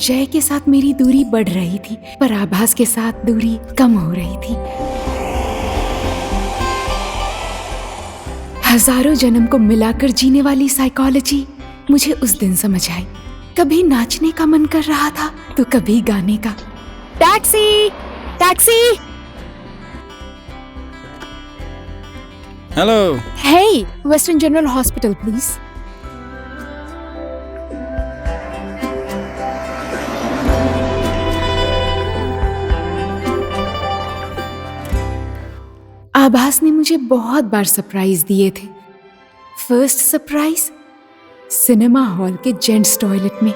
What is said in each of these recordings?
जय के साथ मेरी दूरी बढ़ रही थी, पर आभास के साथ दूरी कम हो रही थी। हजारों जन्म को मिलाकर जीने वाली साइकोलॉजी मुझे उस दिन समझ आई। कभी नाचने का मन कर रहा था तो कभी गाने का। Taxi! Taxi! Hello. Hey, Western General Hospital, please. आभास ने मुझे बहुत बार सरप्राइज दिए थे। फर्स्ट सरप्राइज सिनेमा हॉल के जेंट्स टॉयलेट में।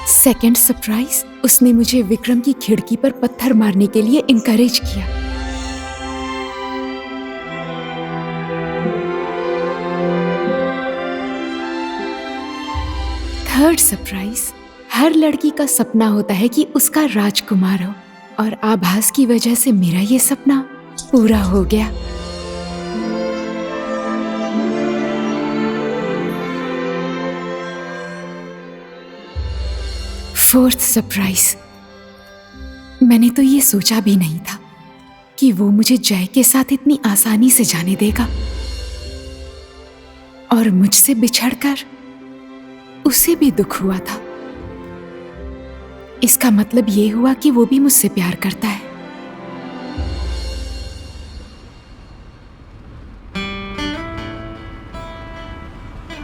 सेकंड सरप्राइज उसने मुझे विक्रम की खिड़की पर पत्थर मारने के लिए इनकरेज किया। थर्ड सरप्राइज, हर लड़की का सपना होता है कि उसका राजकुमार हो, और आभास की वजह से मेरा ये सपना पूरा हो गया। फोर्थ सरप्राइज, मैंने तो ये सोचा भी नहीं था कि वो मुझे जय के साथ इतनी आसानी से जाने देगा, और मुझसे बिछड़कर उसे भी दुख हुआ था। इसका मतलब ये हुआ कि वो भी मुझसे प्यार करता है।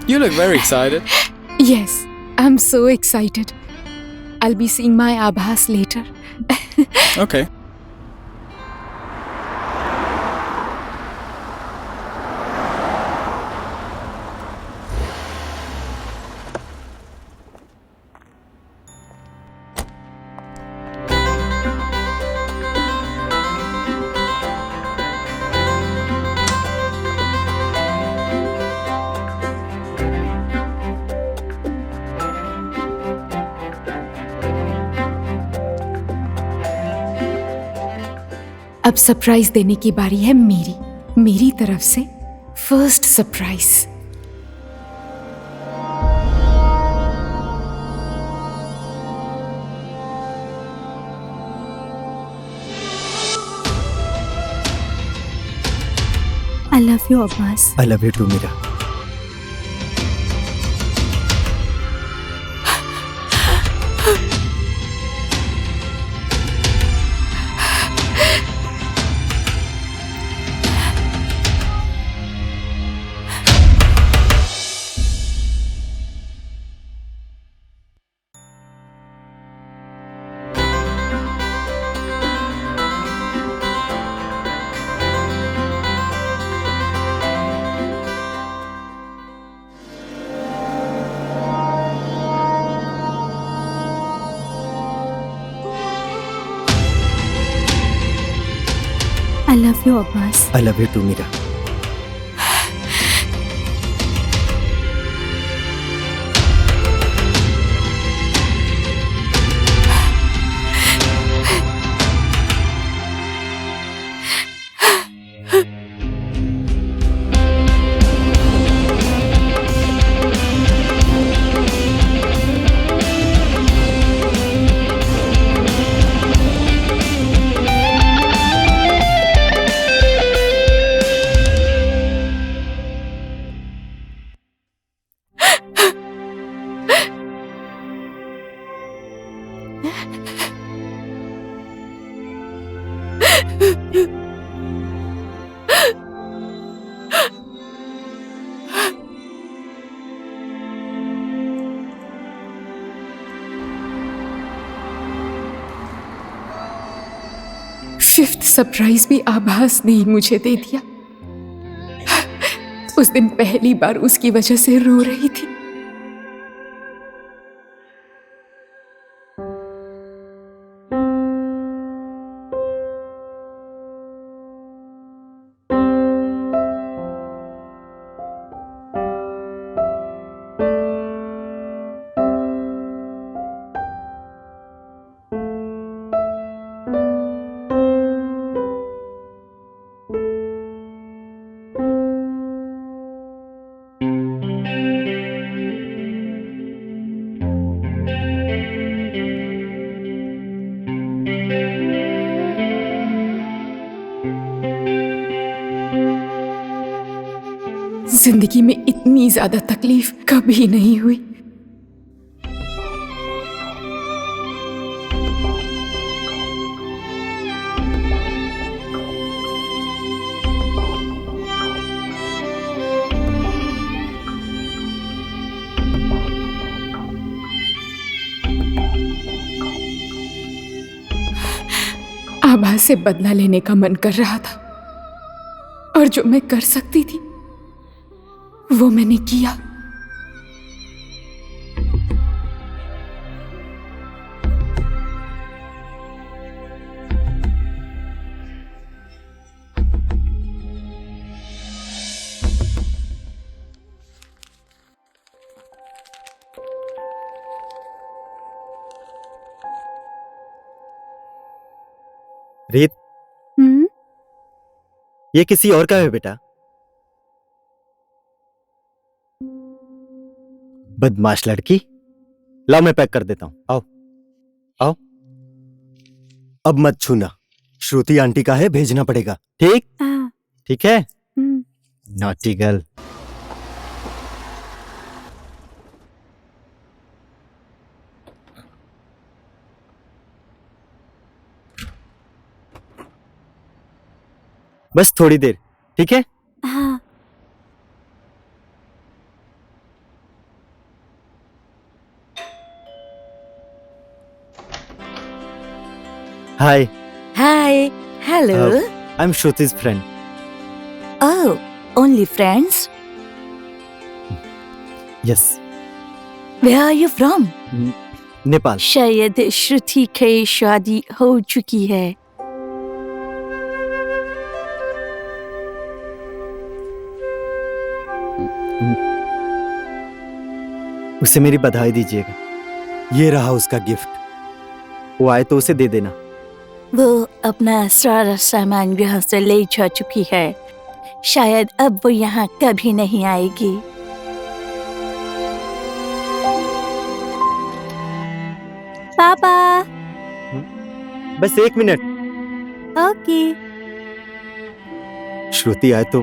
You look very excited. Yes, I'm so excited. I'll be seeing my Abhas later. Okay. अब सरप्राइज देने की बारी है मेरी तरफ से first surprise. I love you, Abbas. I love you too, Mira. I love you, Abbas. I love you too, Mira. Fifth surprise भी आभास ने ही मुझे दे दिया। उस दिन पहली बार उसकी वजह से रो रही थी। जिंदगी में इतनी ज्यादा तकलीफ कभी नहीं हुई। आभा से बदला लेने का मन कर रहा था और जो मैं कर सकती थी वो मैंने किया। रीत, ये किसी और का है बेटा। बदमाश लड़की। लाओ मैं पैक कर देता हूं। आओ आओ। अब मत छूना, श्रुति आंटी का है, भेजना पड़ेगा। ठीक ठीक है। Naughty girl. बस थोड़ी देर, ठीक है? हाँ। Hi. Hi. Hello. I am Shruti's friend. Oh, only friends? Yes. Where are you from? Nepal. शायद श्रुति की शादी हो चुकी है। उसे मेरी बधाई दीजिएगा। ये रहा उसका गिफ्ट। वो आए तो उसे दे देना। वो अपना सारा सामान यहाँ से ले जा चुकी है। शायद अब वो यहाँ कभी नहीं आएगी। पापा। बस 1 मिनट। ओके। श्रुति आए तो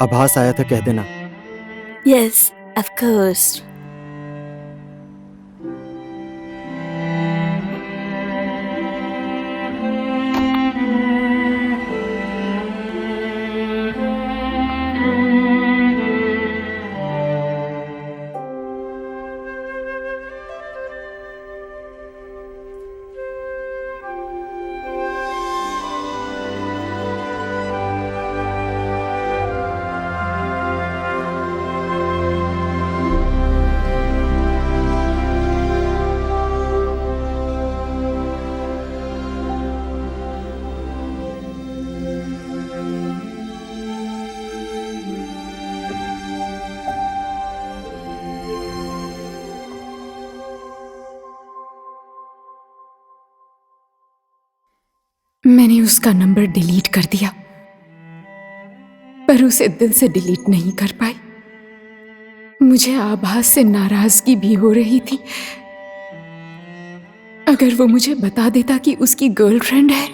आभास आया था कह देना। Yes, of course. मैंने उसका नंबर डिलीट कर दिया, पर उसे दिल से डिलीट नहीं कर पाई। मुझे आभास से नाराजगी भी हो रही थी। अगर वो मुझे बता देता कि उसकी गर्लफ्रेंड है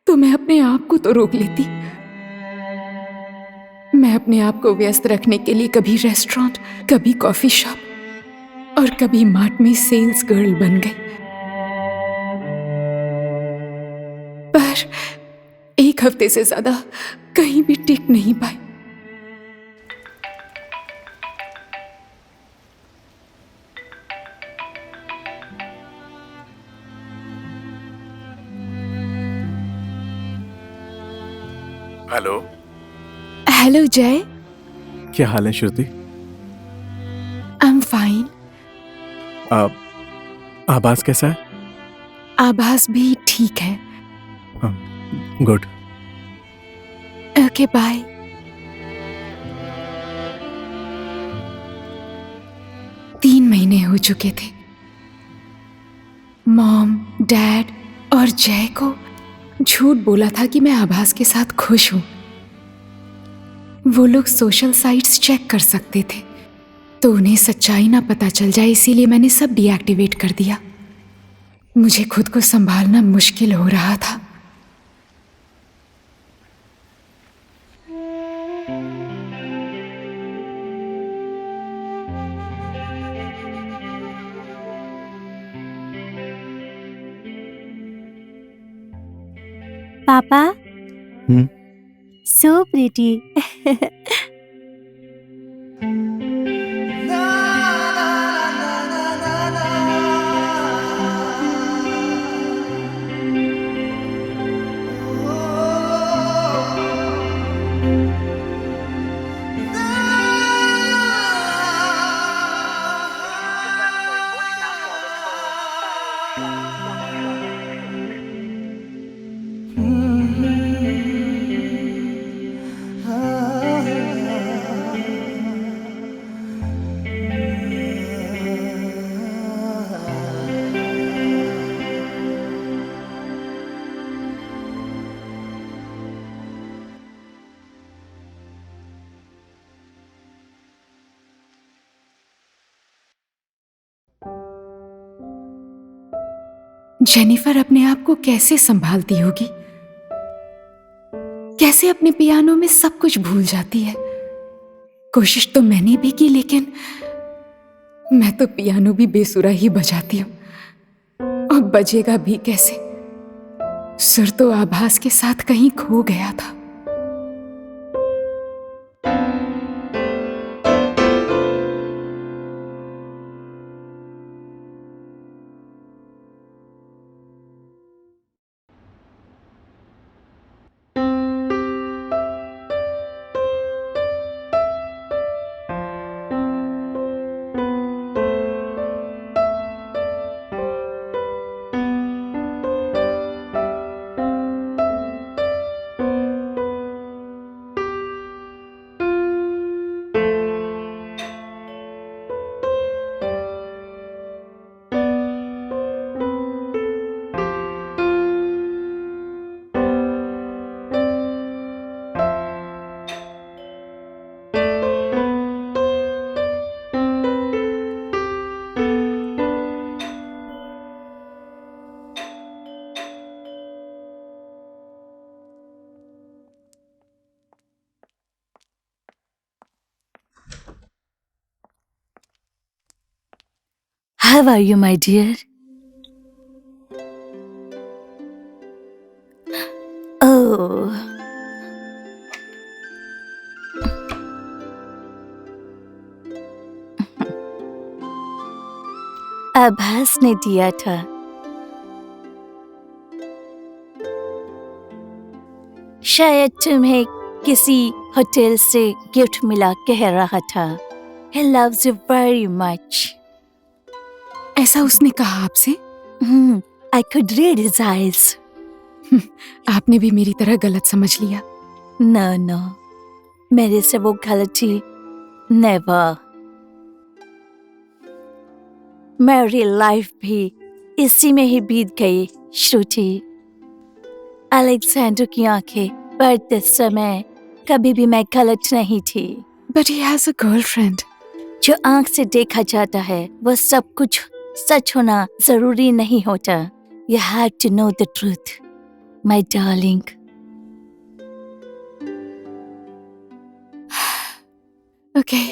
तो मैं अपने आप को तो रोक लेती। मैं अपने आप को व्यस्त रखने के लिए कभी रेस्टोरेंट, कभी कॉफी शॉप और कभी मार्ट में सेल्स गर्ल बन गई। पर 1 हफ्ते से ज्यादा कहीं भी टिक नहीं पाई। हेलो। हेलो जय। क्या हाल है श्रुति? I am fine. आभास कैसा है? आभास भी ठीक है। गुड। Okay bye. तीन महीने हो चुके थे। मॉम, डैड और जय को झूठ बोला था कि मैं आभास के साथ खुश हूं। वो लोग सोशल साइट्स चेक कर सकते थे, तो उन्हें सच्चाई ना पता चल जाए, इसीलिए मैंने सब डीएक्टिवेट कर दिया। मुझे खुद को संभालना मुश्किल हो रहा था। पापा हम्म? So pretty. जेनिफर अपने आप को कैसे संभालती होगी, कैसे अपने पियानो में सब कुछ भूल जाती है। कोशिश तो मैंने भी की, लेकिन मैं तो पियानो भी बेसुरा ही बजाती हूँ। अब बजेगा भी कैसे? सुर तो आभास के साथ कहीं खो गया था। How are you, my dear? Oh. आभास ने दिया था। शायद तुम्हें किसी होटल से गिफ्ट मिला, कह रहा था He loves you very much. ऐसा उसने कहा आपसे? I could read his eyes. आपने भी मेरी तरह गलत समझ लिया। No, मेरे से वो गलती never. मेरी लाइफ भी इसी में ही बीत गई, श्रुति। अलेक्जेंडर की आंखें पढ़ते समय कभी भी मैं गलत नहीं थी। But he has a girlfriend. जो आंख से देखा जाता है वो सब कुछ सच होना जरूरी नहीं होता। You have to know the truth, my darling. Okay.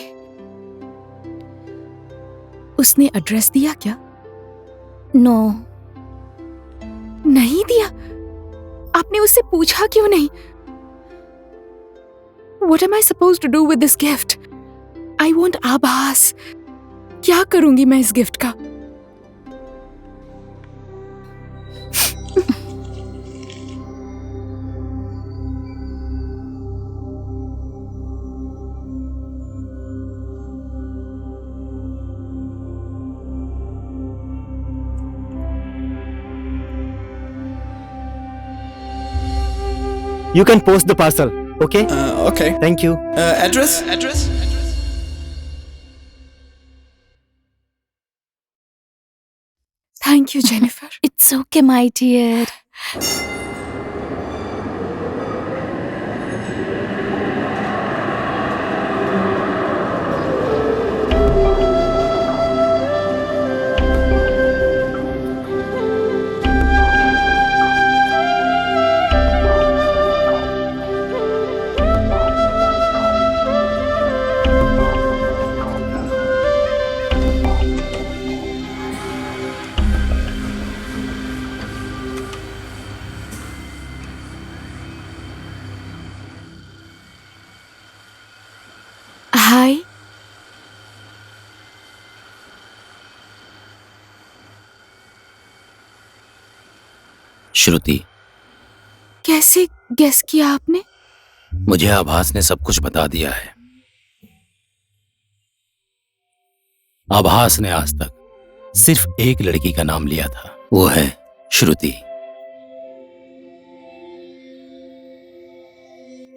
उसने एड्रेस दिया क्या? No, नहीं दिया? आपने उससे पूछा क्यों नहीं? What am I supposed to do with this gift? I want आभास। क्या करूंगी मैं इस गिफ्ट का? You can post the parcel, okay? Okay. Thank you. Address? Thank you, Jennifer. it's okay, my dear. श्रुति, कैसे गेस किया आपने? मुझे आभास ने सब कुछ बता दिया है। आभास ने आज तक सिर्फ एक लड़की का नाम लिया था, वो है श्रुति।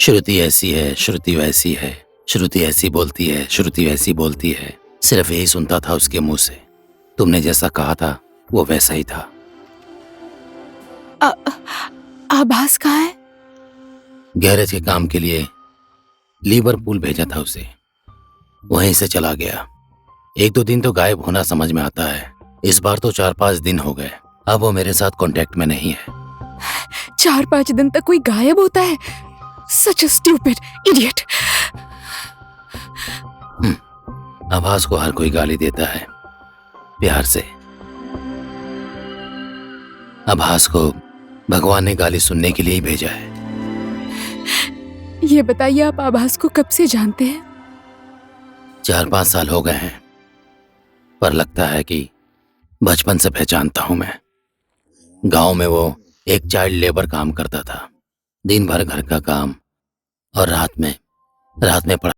श्रुति ऐसी है, श्रुति वैसी है, श्रुति ऐसी बोलती है, श्रुति वैसी बोलती है। सिर्फ यही सुनता था उसके मुंह से। तुमने जैसा कहा था वो वैसा ही था। आभास कहाँ है? गैरेज के काम के लिए लिवरपूल भेजा था उसे, वहीं से चला गया। 1-2 दिन तो गायब होना समझ में आता है, इस बार तो 4-5 दिन हो गए। अब वो मेरे साथ कांटेक्ट में नहीं है। 4-5 दिन तक कोई गायब होता है? सच अ स्टूपिड इडियट। आभास को हर कोई गाली देता है, प्यार से। आभास को भगवान ने गाली सुनने के लिए ही भेजा है। ये बताइए, आप आभास को कब से जानते हैं? 4-5 साल हो गए हैं, पर लगता है कि बचपन से पहचानता हूं मैं। गांव में वो एक चाइल्ड लेबर काम करता था, दिन भर घर का काम और रात में